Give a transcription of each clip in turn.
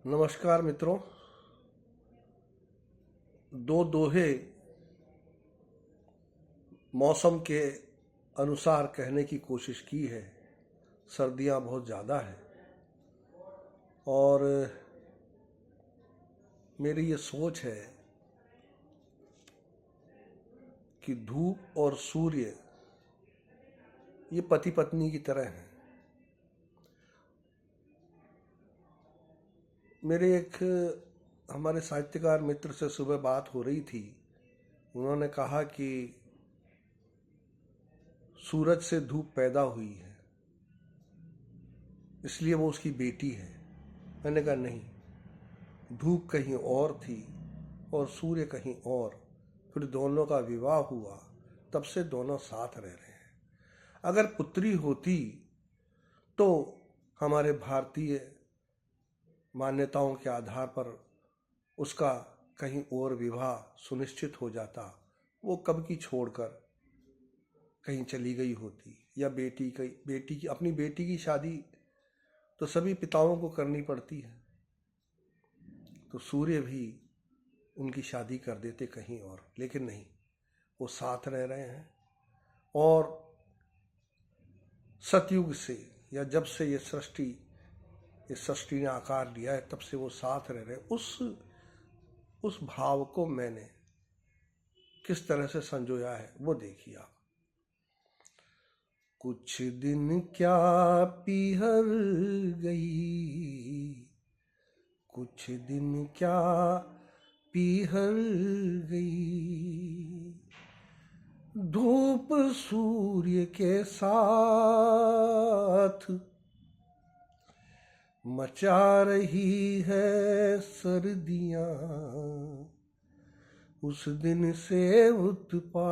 नमस्कार मित्रों। दो दोहे मौसम के अनुसार कहने की कोशिश की है। सर्दियाँ बहुत ज़्यादा हैं और मेरी ये सोच है कि धूप और सूर्य ये पति पत्नी की तरह हैं। मेरे एक हमारे साहित्यकार मित्र से सुबह बात हो रही थी। उन्होंने कहा कि सूरज से धूप पैदा हुई है, इसलिए वो उसकी बेटी है। मैंने कहा नहीं, धूप कहीं और थी और सूर्य कहीं और, फिर दोनों का विवाह हुआ, तब से दोनों साथ रह रहे हैं। अगर पुत्री होती तो हमारे भारतीय मान्यताओं के आधार पर उसका कहीं और विवाह सुनिश्चित हो जाता। वो कब की छोड़कर कहीं चली गई होती, या बेटी की अपनी बेटी की शादी तो सभी पिताओं को करनी पड़ती है, तो सूर्य भी उनकी शादी कर देते कहीं और। लेकिन नहीं, वो साथ रह रहे हैं और सतयुग से, या जब से इस सृष्टि ने आकार लिया है, तब से वो साथ रह रहे हैं। उस भाव को मैंने किस तरह से संजोया है वो देखिए आप। कुछ दिन क्या पीहर गई, कुछ दिन क्या पीहर गई, धूप सूर्य के साथ मचा रही है सर्दियाँ। उस दिन से उत्पात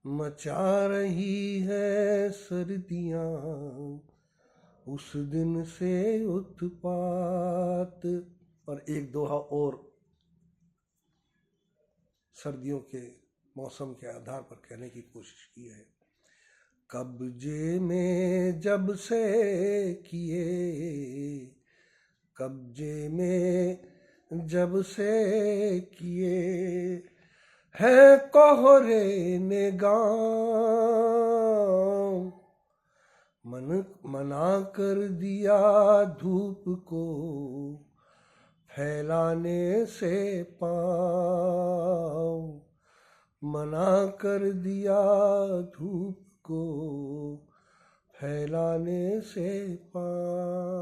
मचा रही है सर्दियाँ, उस दिन से उत्पात। और एक दोहा और सर्दियों के मौसम के आधार पर कहने की कोशिश की है। कब्जे में जब से किए, कब्जे में जब से किए, है कोहरे ने गाँव, मना कर दिया धूप को फैलाने से पाँव, मना कर दिया धूप को फैलाने से पाँव।